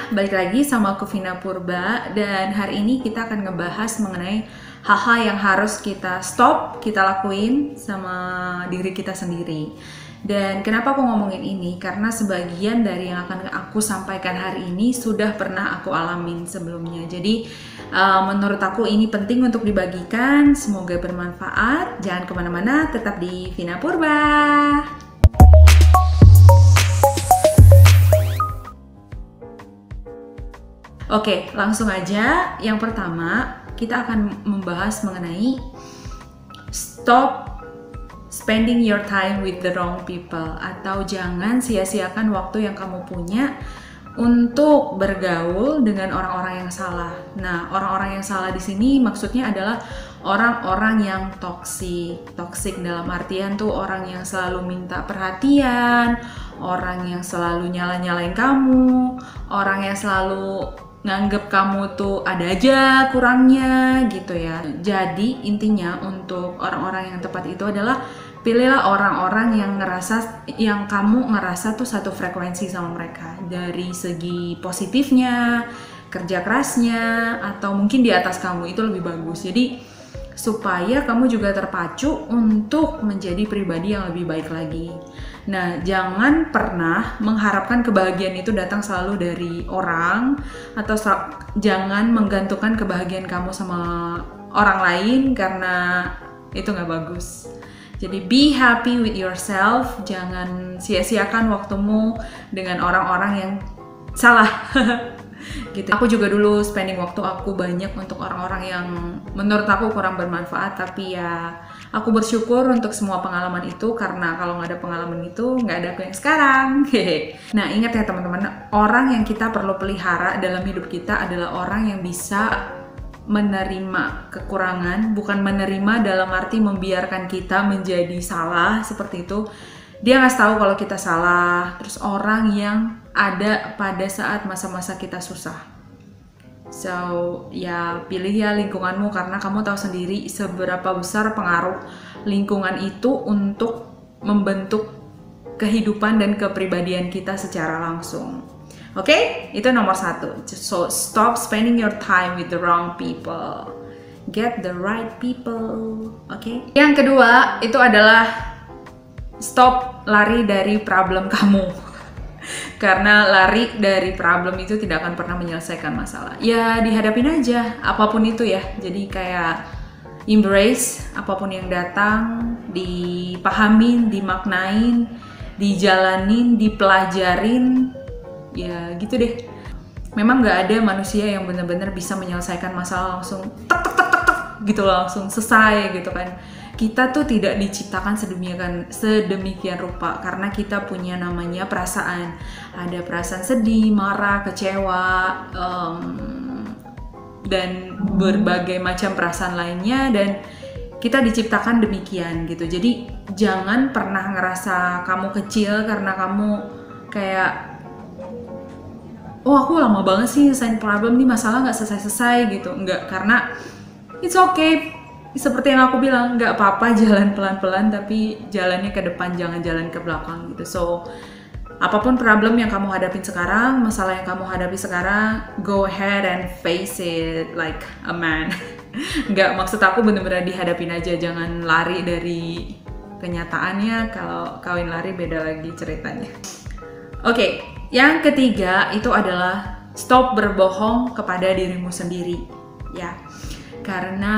balik lagi sama aku Vina Purba, dan hari ini kita akan ngebahas mengenai hal-hal yang harus kita stop, kita lakuin sama diri kita sendiri. Dan kenapa aku ngomongin ini? Karena sebagian dari yang akan aku sampaikan hari ini sudah pernah aku alamin sebelumnya. Jadi menurut aku ini penting untuk dibagikan, semoga bermanfaat. Jangan kemana-mana, tetap di Vina Purba. Oke, langsung aja. Yang pertama, kita akan membahas mengenai stop spending your time with the wrong people, atau jangan sia-siakan waktu yang kamu punya untuk bergaul dengan orang-orang yang salah. Nah, orang-orang yang salah di sini maksudnya adalah orang-orang yang toksik. Toksik dalam artian tuh orang yang selalu minta perhatian, orang yang selalu nyala-nyalain kamu, orang yang selalu nganggep kamu tuh ada aja kurangnya gitu ya. Jadi intinya untuk orang-orang yang tepat itu adalah pilihlah orang-orang yang kamu ngerasa tuh satu frekuensi sama mereka, dari segi positifnya, kerja kerasnya, atau mungkin di atas kamu, itu lebih bagus. Jadi supaya kamu juga terpacu untuk menjadi pribadi yang lebih baik lagi. Nah, jangan pernah mengharapkan kebahagiaan itu datang selalu dari orang, atau jangan menggantungkan kebahagiaan kamu sama orang lain, karena itu nggak bagus. Jadi be happy with yourself, jangan sia-siakan waktumu dengan orang-orang yang salah. Gitu. Aku juga dulu spending waktu aku banyak untuk orang-orang yang menurut aku kurang bermanfaat, tapi ya aku bersyukur untuk semua pengalaman itu, karena kalau nggak ada pengalaman itu nggak ada aku yang sekarang. Nah, ingat ya teman-teman, orang yang kita perlu pelihara dalam hidup kita adalah orang yang bisa menerima kekurangan, bukan menerima dalam arti membiarkan kita menjadi salah seperti itu. Dia ngasih tahu kalau kita salah, terus orang yang ada pada saat masa-masa kita susah. So, ya pilih ya lingkunganmu, karena kamu tahu sendiri seberapa besar pengaruh lingkungan itu untuk membentuk kehidupan dan kepribadian kita secara langsung. Oke, itu nomor 1. So, stop spending your time with the wrong people. Get the right people. Oke. Yang kedua, itu adalah stop lari dari problem kamu. Karena lari dari problem itu tidak akan pernah menyelesaikan masalah. Ya, dihadapin aja, apapun itu ya. Jadi kayak embrace apapun yang datang, dipahamin, dimaknain, dijalanin, dipelajarin. Ya gitu deh. Memang nggak ada manusia yang benar-benar bisa menyelesaikan masalah langsung tek tek tek tek tek gitu, langsung selesai gitu kan. Kita tuh tidak diciptakan sedemikian rupa, karena kita punya namanya perasaan. Ada perasaan sedih, marah, kecewa, dan berbagai macam perasaan lainnya, dan kita diciptakan demikian gitu. Jadi jangan pernah ngerasa kamu kecil karena kamu kayak, oh aku lama banget sih selesai problem nih, masalah nggak selesai-selesai gitu. Enggak, karena it's okay. Seperti yang aku bilang, nggak apa-apa jalan pelan-pelan, tapi jalannya ke depan, jangan jalan ke belakang gitu. So, apapun problem yang kamu hadapin sekarang, masalah yang kamu hadapi sekarang, go ahead and face it like a man. Nggak, maksud aku bener-bener dihadapin aja, jangan lari dari kenyataannya. Kalau kawin lari beda lagi ceritanya. Oke, yang ketiga itu adalah stop berbohong kepada dirimu sendiri. Ya. Karena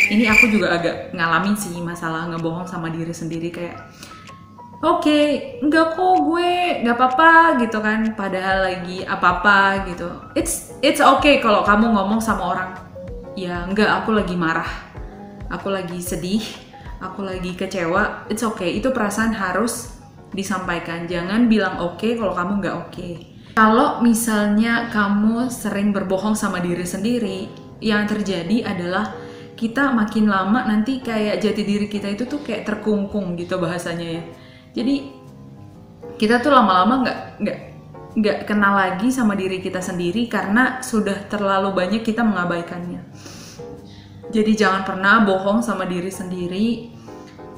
ini aku juga agak ngalamin sih masalah ngebohong sama diri sendiri, kayak oke, enggak kok gue nggak apa-apa gitu kan, padahal lagi apa-apa gitu. It's okay kalau kamu ngomong sama orang, ya enggak, aku lagi marah, aku lagi sedih, aku lagi kecewa. It's okay, itu perasaan harus disampaikan. Jangan bilang oke kalau kamu nggak oke. Kalau misalnya kamu sering berbohong sama diri sendiri, yang terjadi adalah kita makin lama nanti kayak jati diri kita itu tuh kayak terkungkung gitu bahasanya ya. Jadi kita tuh lama-lama nggak kenal lagi sama diri kita sendiri, karena sudah terlalu banyak kita mengabaikannya. Jadi jangan pernah bohong sama diri sendiri,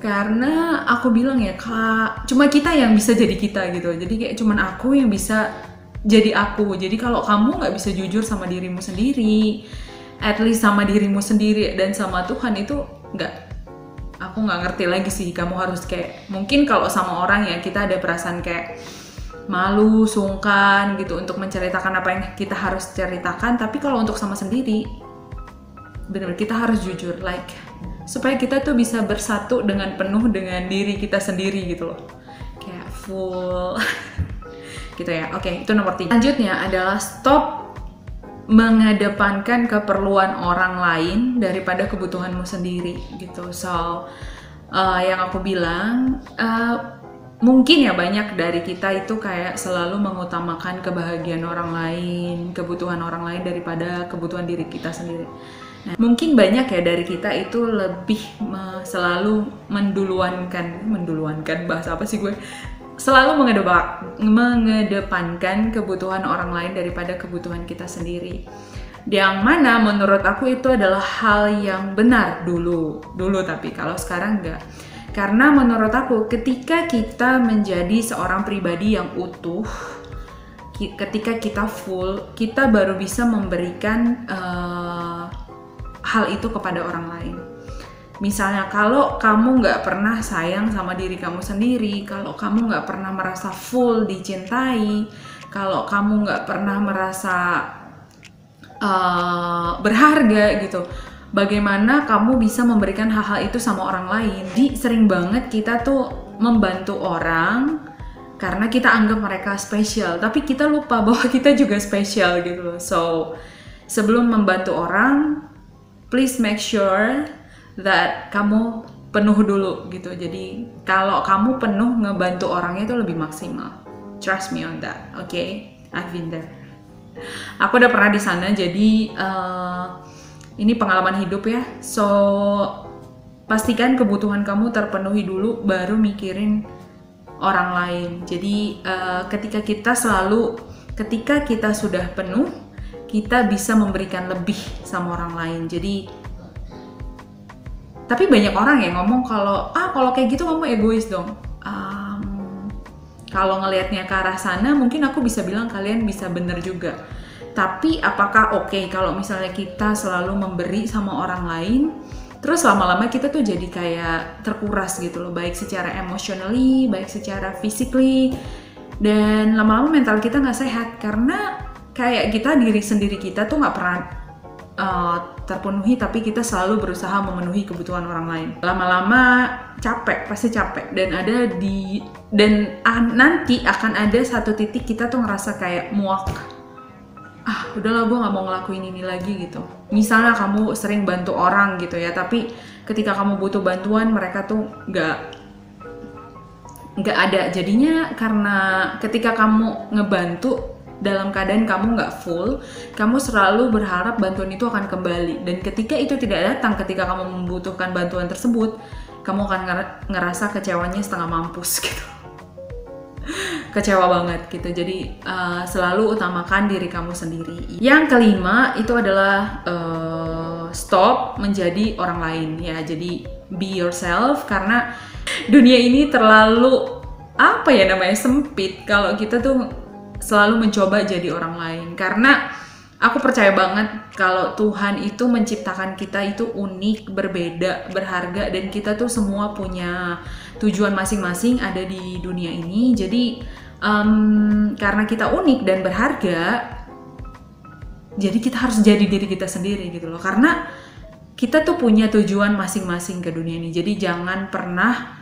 Karena aku bilang ya, Kak, cuma kita yang bisa jadi kita gitu. Jadi kayak cuman aku yang bisa jadi aku. Jadi kalau kamu nggak bisa jujur sama dirimu sendiri, at least sama dirimu sendiri dan sama Tuhan, itu aku nggak ngerti lagi sih. Kamu harus kayak, mungkin kalau sama orang ya kita ada perasaan kayak malu, sungkan gitu untuk menceritakan apa yang kita harus ceritakan. Tapi kalau untuk sama sendiri, benar-benar kita harus jujur, like supaya kita tuh bisa bersatu dengan penuh dengan diri kita sendiri gitu loh, kayak full gitu ya. Oke, itu nomor 3. Selanjutnya adalah stop mengedepankan keperluan orang lain daripada kebutuhanmu sendiri gitu. So yang aku bilang, mungkin ya banyak dari kita itu kayak selalu mengutamakan kebahagiaan orang lain, kebutuhan orang lain daripada kebutuhan diri kita sendiri. Nah, mungkin banyak ya dari kita itu lebih selalu menduluankan bahasa apa sih gue? Selalu mengedepankan kebutuhan orang lain daripada kebutuhan kita sendiri. Yang mana menurut aku itu adalah hal yang benar dulu tapi kalau sekarang enggak. Karena menurut aku ketika kita menjadi seorang pribadi yang utuh, ketika kita full, kita baru bisa memberikan hal itu kepada orang lain. Misalnya kalau kamu nggak pernah sayang sama diri kamu sendiri, kalau kamu nggak pernah merasa full dicintai, kalau kamu nggak pernah merasa berharga gitu, bagaimana kamu bisa memberikan hal-hal itu sama orang lain? Jadi sering banget kita tuh membantu orang karena kita anggap mereka spesial, tapi kita lupa bahwa kita juga spesial gitu loh. So sebelum membantu orang, please make sure that kamu penuh dulu gitu. Jadi kalau kamu penuh, ngebantu orangnya itu lebih maksimal. Trust me on that, okay? I've been there. Aku udah pernah di sana, jadi ini pengalaman hidup ya. So pastikan kebutuhan kamu terpenuhi dulu, baru mikirin orang lain. Jadi ketika kita sudah penuh, kita bisa memberikan lebih sama orang lain. Jadi, tapi banyak orang yang ngomong kalau kayak gitu kamu egois dong. Kalau ngelihatnya ke arah sana, mungkin aku bisa bilang kalian bisa bener juga. Tapi apakah oke kalau misalnya kita selalu memberi sama orang lain, terus lama-lama kita tuh jadi kayak terkuras gitu loh, baik secara emotionally, baik secara physically, dan lama-lama mental kita nggak sehat karena kayak diri sendiri kita tuh nggak pernah terpenuhi, tapi kita selalu berusaha memenuhi kebutuhan orang lain. Lama-lama pasti capek, dan nanti akan ada satu titik kita tuh ngerasa kayak muak. Udahlah, gue nggak mau ngelakuin ini lagi gitu. Misalnya kamu sering bantu orang gitu ya, tapi ketika kamu butuh bantuan mereka tuh nggak ada. Jadinya karena ketika kamu ngebantu dalam keadaan kamu nggak full, kamu selalu berharap bantuan itu akan kembali. Dan ketika itu tidak datang, ketika kamu membutuhkan bantuan tersebut, kamu akan ngerasa kecewanya setengah mampus gitu. Kecewa banget gitu. Jadi selalu utamakan diri kamu sendiri. Yang kelima itu adalah stop menjadi orang lain ya. Jadi be yourself, karena dunia ini terlalu sempit kalau kita tuh selalu mencoba jadi orang lain. Karena aku percaya banget kalau Tuhan itu menciptakan kita itu unik, berbeda, berharga, dan kita tuh semua punya tujuan masing-masing ada di dunia ini. Jadi karena kita unik dan berharga, jadi kita harus jadi diri kita sendiri gitu loh. Karena kita tuh punya tujuan masing-masing ke dunia ini. Jadi jangan pernah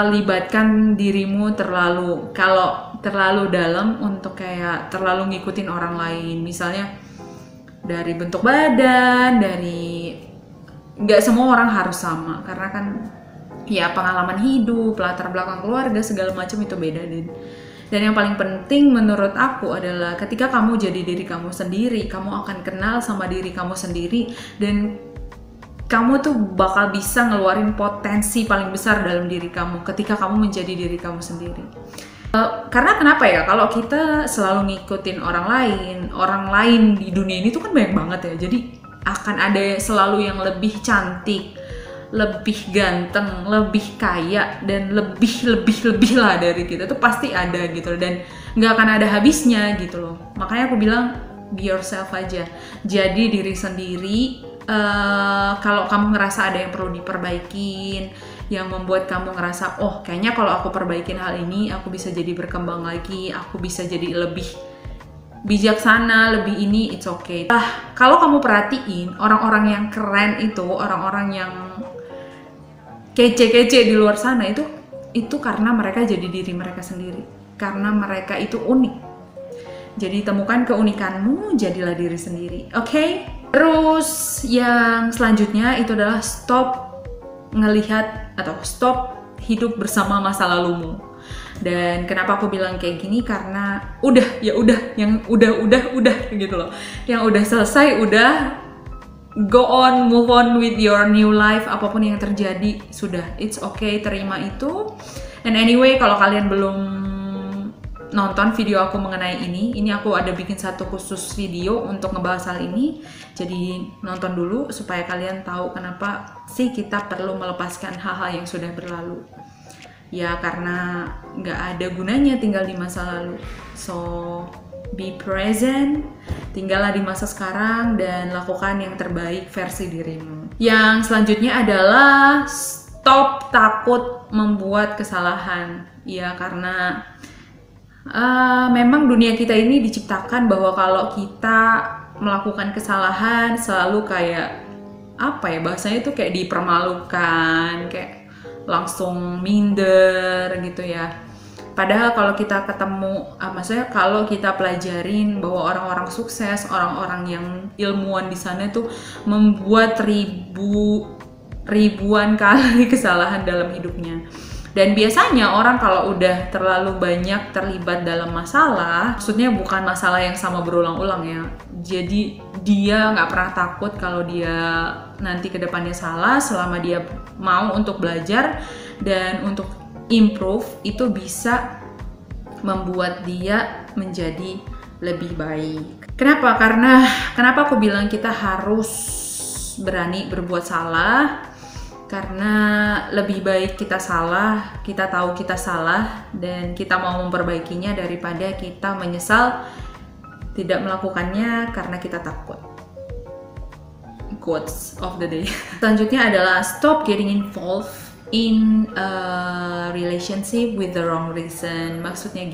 libatkan dirimu terlalu dalam untuk kayak terlalu ngikutin orang lain. Misalnya dari bentuk badan, nggak semua orang harus sama, karena kan ya pengalaman hidup, latar belakang keluarga, segala macam itu beda. Dan yang paling penting menurut aku adalah ketika kamu jadi diri kamu sendiri, kamu akan kenal sama diri kamu sendiri, dan kamu tuh bakal bisa ngeluarin potensi paling besar dalam diri kamu ketika kamu menjadi diri kamu sendiri. Karena kenapa ya, kalau kita selalu ngikutin orang lain di dunia ini tuh kan banyak banget ya. Jadi akan ada selalu yang lebih cantik, lebih ganteng, lebih kaya, dan lebih lah dari kita tuh pasti ada gitu, dan nggak akan ada habisnya gitu loh. Makanya aku bilang be yourself aja, jadi diri sendiri. Kalau kamu ngerasa ada yang perlu diperbaikin, yang membuat kamu ngerasa oh kayaknya kalau aku perbaikin hal ini aku bisa jadi berkembang lagi, aku bisa jadi lebih bijaksana, lebih ini, it's okay. Kalau kamu perhatiin orang-orang yang keren itu, orang-orang yang kece-kece di luar sana itu karena mereka jadi diri mereka sendiri, karena mereka itu unik. Jadi temukan keunikanmu, jadilah diri sendiri, oke? Terus yang selanjutnya itu adalah stop ngelihat atau stop hidup bersama masa lalumu. Dan kenapa aku bilang kayak gini, karena yang udah gitu loh. Yang udah selesai, udah go on, move on with your new life. Apapun yang terjadi, sudah, it's okay, terima itu. And anyway, kalau kalian belum nonton video aku mengenai ini aku ada bikin satu khusus video untuk ngebahas hal ini. Jadi nonton dulu supaya kalian tahu kenapa sih kita perlu melepaskan hal-hal yang sudah berlalu. Ya karena nggak ada gunanya tinggal di masa lalu. So be present, tinggallah di masa sekarang dan lakukan yang terbaik versi dirimu. Yang selanjutnya adalah stop takut membuat kesalahan. Ya karena memang dunia kita ini diciptakan bahwa kalau kita melakukan kesalahan selalu kayak apa ya, bahasanya itu kayak dipermalukan, kayak langsung minder gitu ya. Padahal kalau kita ketemu, maksudnya kalau kita pelajarin bahwa orang-orang sukses, orang-orang yang ilmuwan di sana tuh membuat ribuan kali kesalahan dalam hidupnya. Dan biasanya orang kalau udah terlalu banyak terlibat dalam masalah, maksudnya bukan masalah yang sama berulang-ulang ya. Jadi dia nggak pernah takut kalau dia nanti ke depannya salah, selama dia mau untuk belajar dan untuk improve, itu bisa membuat dia menjadi lebih baik. Kenapa aku bilang kita harus berani berbuat salah? Karena lebih baik kita salah, kita tahu kita salah, dan kita mau memperbaikinya daripada kita menyesal tidak melakukannya karena kita takut. Quotes of the day. Selanjutnya adalah stop getting involved in a relationship with the wrong reason. Maksudnya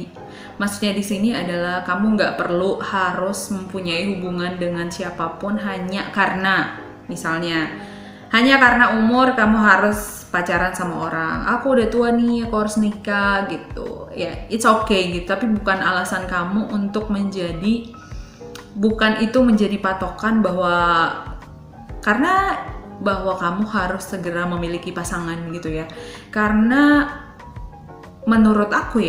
di sini adalah kamu nggak perlu harus mempunyai hubungan dengan siapapun hanya karena umur kamu harus pacaran sama orang. Aku udah tua nih, aku harus nikah gitu. Ya, it's okay gitu. Tapi bukan alasan kamu untuk bukan itu menjadi patokan bahwa kamu harus segera memiliki pasangan gitu ya. Karena menurut aku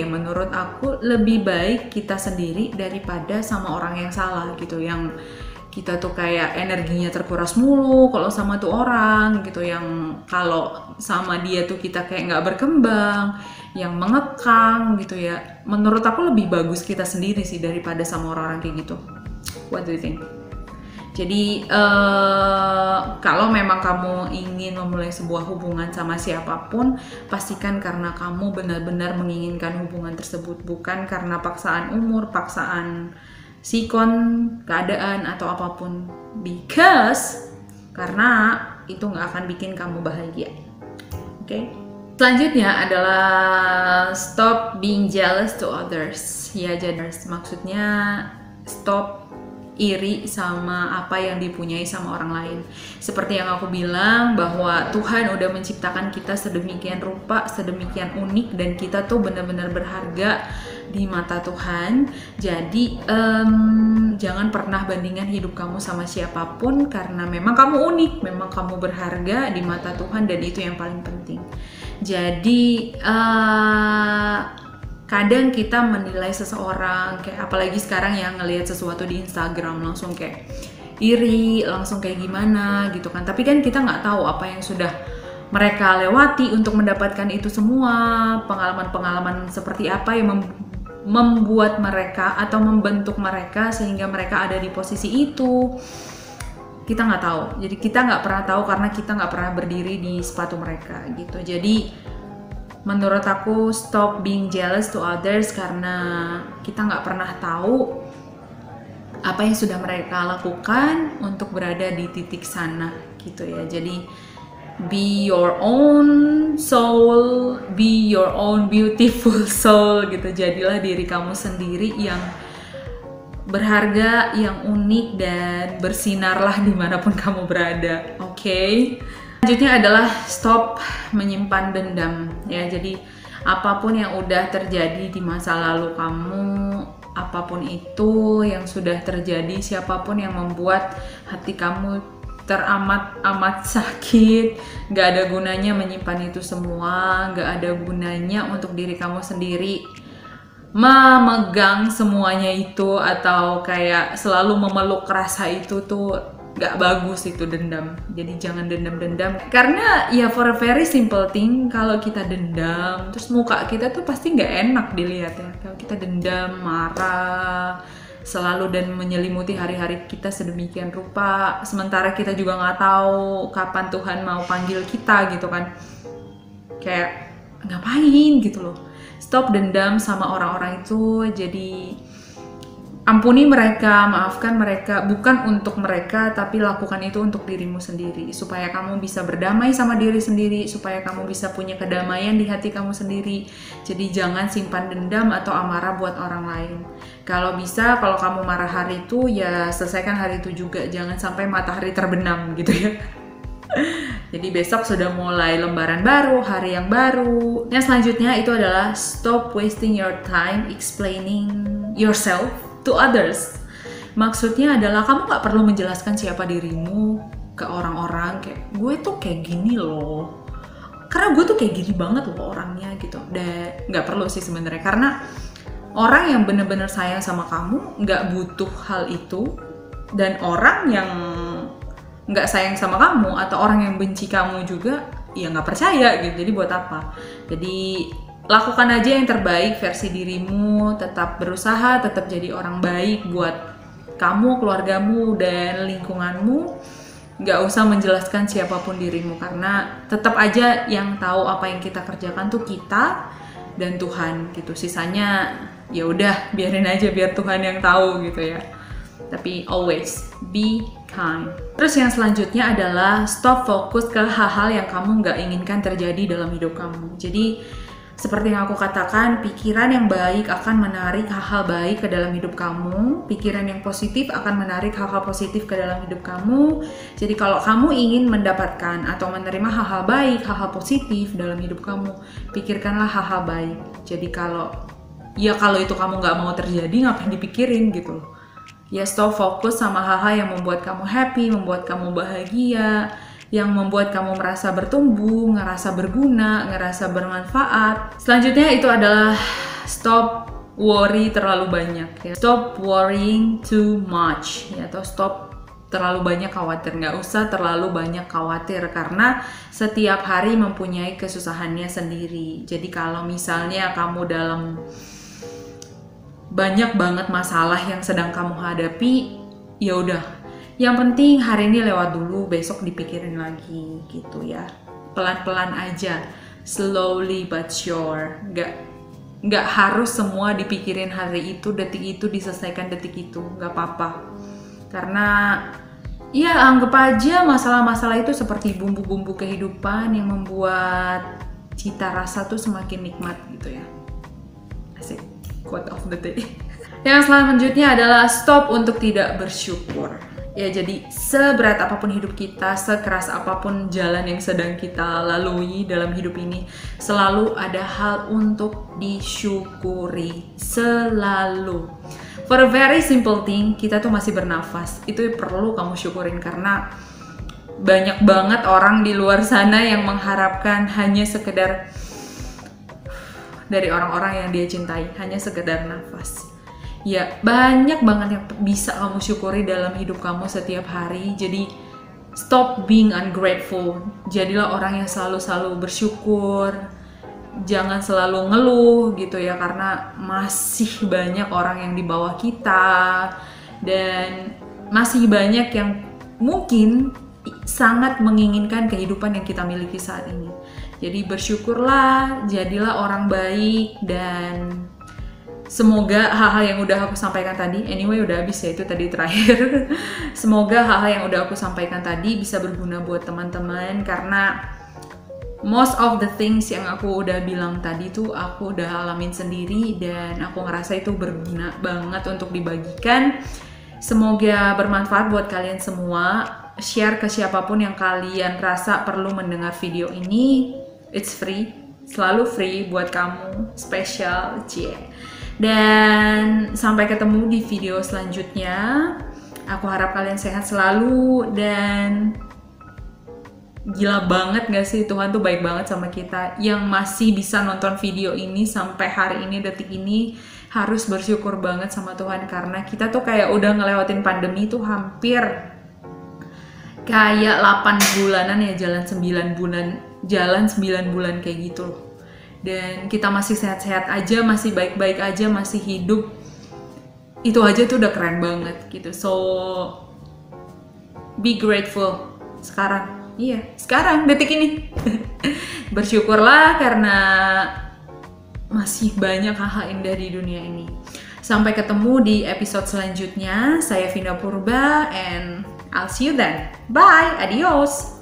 lebih baik kita sendiri daripada sama orang yang salah gitu, yang kita tuh kayak energinya terkuras mulu kalau sama tuh orang gitu, yang kalau sama dia tuh kita kayak nggak berkembang, yang mengekang gitu ya. Menurut aku lebih bagus kita sendiri sih daripada sama orang-orang kayak gitu. What do you think? Jadi kalau memang kamu ingin memulai sebuah hubungan sama siapapun, pastikan karena kamu benar-benar menginginkan hubungan tersebut, bukan karena paksaan umur, paksaan sikon, keadaan, atau apapun. Karena itu nggak akan bikin kamu bahagia. Oke? Selanjutnya adalah stop being jealous to others. Ya, jadi maksudnya stop iri sama apa yang dipunyai sama orang lain. Seperti yang aku bilang bahwa Tuhan udah menciptakan kita sedemikian rupa, sedemikian unik, dan kita tuh benar-benar berharga di mata Tuhan. Jadi jangan pernah bandingkan hidup kamu sama siapapun, karena memang kamu unik, memang kamu berharga di mata Tuhan, dan itu yang paling penting. Jadi kadang kita menilai seseorang, kayak apalagi sekarang yang ngelihat sesuatu di Instagram langsung kayak iri, langsung kayak gimana gitu kan. Tapi kan kita nggak tahu apa yang sudah mereka lewati untuk mendapatkan itu semua, pengalaman-pengalaman seperti apa yang membuat mereka atau membentuk mereka sehingga mereka ada di posisi itu. kita nggak tahu. Jadi kita nggak pernah tahu karena kita nggak pernah berdiri di sepatu mereka gitu. Jadi menurut aku stop being jealous to others, karena kita nggak pernah tahu apa yang sudah mereka lakukan untuk berada di titik sana gitu ya. Jadi be your own soul, be your own beautiful soul gitu. Jadilah diri kamu sendiri yang berharga, yang unik, dan bersinarlah dimanapun kamu berada. Oke. Selanjutnya adalah stop menyimpan dendam ya. Jadi apapun yang udah terjadi di masa lalu kamu, apapun itu yang sudah terjadi, siapapun yang membuat hati kamu teramat-amat sakit, gak ada gunanya menyimpan itu semua, gak ada gunanya untuk diri kamu sendiri memegang semuanya itu, atau kayak selalu memeluk rasa itu tuh gak bagus, itu dendam. Jadi jangan dendam-dendam, karena ya for a very simple thing, kalau kita dendam terus muka kita tuh pasti gak enak dilihat ya. Kalau kita dendam, marah selalu dan menyelimuti hari-hari kita sedemikian rupa, sementara kita juga nggak tahu kapan Tuhan mau panggil kita gitu kan, kayak ngapain gitu loh. Stop dendam sama orang-orang itu. Jadi ampuni mereka, maafkan mereka, bukan untuk mereka, tapi lakukan itu untuk dirimu sendiri, supaya kamu bisa berdamai sama diri sendiri, supaya kamu bisa punya kedamaian di hati kamu sendiri. Jadi jangan simpan dendam atau amarah buat orang lain. Kalau bisa, kalau kamu marah hari itu, ya selesaikan hari itu juga, jangan sampai matahari terbenam gitu ya. Jadi besok sudah mulai lembaran baru, hari yang baru. Yang selanjutnya itu adalah stop wasting your time explaining yourself to others. Maksudnya adalah kamu gak perlu menjelaskan siapa dirimu ke orang-orang, kayak gue tuh kayak gini loh, karena gue tuh kayak gini banget loh orangnya gitu. Dan gak perlu sih sebenarnya, karena orang yang bener-bener sayang sama kamu gak butuh hal itu. Dan orang yang nggak sayang sama kamu atau orang yang benci kamu juga ya nggak percaya gitu. Jadi buat apa? Jadi lakukan aja yang terbaik versi dirimu, tetap berusaha, tetap jadi orang baik buat kamu, keluargamu, dan lingkunganmu. Nggak usah menjelaskan siapapun dirimu, karena tetap aja yang tahu apa yang kita kerjakan tuh kita dan Tuhan gitu. Sisanya ya udah biarin aja, biar Tuhan yang tahu gitu ya. Tapi always be kind. Terus yang selanjutnya adalah stop fokus ke hal-hal yang kamu nggak inginkan terjadi dalam hidup kamu. Jadi seperti yang aku katakan, pikiran yang baik akan menarik hal-hal baik ke dalam hidup kamu. Pikiran yang positif akan menarik hal-hal positif ke dalam hidup kamu. Jadi kalau kamu ingin mendapatkan atau menerima hal-hal baik, hal-hal positif dalam hidup kamu, pikirkanlah hal-hal baik. Jadi kalau itu kamu nggak mau terjadi, ngapain dipikirin gitu loh. Ya stop fokus sama hal-hal yang membuat kamu happy, membuat kamu bahagia, yang membuat kamu merasa bertumbuh, ngerasa berguna, ngerasa bermanfaat. Selanjutnya itu adalah stop worry terlalu banyak ya. Stop worrying too much ya, atau stop terlalu banyak khawatir. Nggak usah terlalu banyak khawatir, karena setiap hari mempunyai kesusahannya sendiri. Jadi kalau misalnya kamu dalam banyak banget masalah yang sedang kamu hadapi, ya udah, yang penting hari ini lewat dulu, besok dipikirin lagi gitu ya. Pelan-pelan aja, slowly but sure. Nggak harus semua dipikirin hari itu, detik itu, diselesaikan detik itu, nggak apa-apa. Karena ya anggap aja masalah-masalah itu seperti bumbu-bumbu kehidupan yang membuat cita rasa tuh semakin nikmat gitu ya. Asik. Quote of the day. Yang selanjutnya adalah stop untuk tidak bersyukur. Ya, jadi seberat apapun hidup kita, sekeras apapun jalan yang sedang kita lalui dalam hidup ini, selalu ada hal untuk disyukuri. Selalu. For a very simple thing, kita tuh masih bernafas. Itu perlu kamu syukurin, karena banyak banget orang di luar sana yang mengharapkan hanya sekedar dari orang-orang yang dia cintai, hanya sekedar nafas. Ya, banyak banget yang bisa kamu syukuri dalam hidup kamu setiap hari. Jadi, stop being ungrateful. Jadilah orang yang selalu bersyukur. Jangan selalu ngeluh gitu ya, karena masih banyak orang yang di bawah kita. Dan masih banyak yang mungkin sangat menginginkan kehidupan yang kita miliki saat ini. Jadi bersyukurlah, jadilah orang baik, dan semoga hal-hal yang udah aku sampaikan tadi, anyway udah habis ya, itu tadi terakhir. Semoga hal-hal yang udah aku sampaikan tadi bisa berguna buat teman-teman, karena most of the things yang aku udah bilang tadi tuh aku udah alamin sendiri, dan aku ngerasa itu berguna banget untuk dibagikan. Semoga bermanfaat buat kalian semua. Share ke siapapun yang kalian rasa perlu mendengar video ini. It's free, selalu free buat kamu, spesial, cie. Dan sampai ketemu di video selanjutnya. Aku harap kalian sehat selalu, dan gila banget gak sih, Tuhan tuh baik banget sama kita. Yang masih bisa nonton video ini sampai hari ini, detik ini, harus bersyukur banget sama Tuhan, karena kita tuh kayak udah ngelewatin pandemi tuh hampir kayak 8 bulanan ya, jalan 9 bulan kayak gitu loh. Dan kita masih sehat-sehat aja, masih baik-baik aja, masih hidup. Itu aja tuh udah keren banget gitu. So be grateful sekarang. Iya, sekarang detik ini. Bersyukurlah karena masih banyak hal-hal indah di dunia ini. Sampai ketemu di episode selanjutnya. Saya Vinda Purba, and I'll see you then. Bye, adios.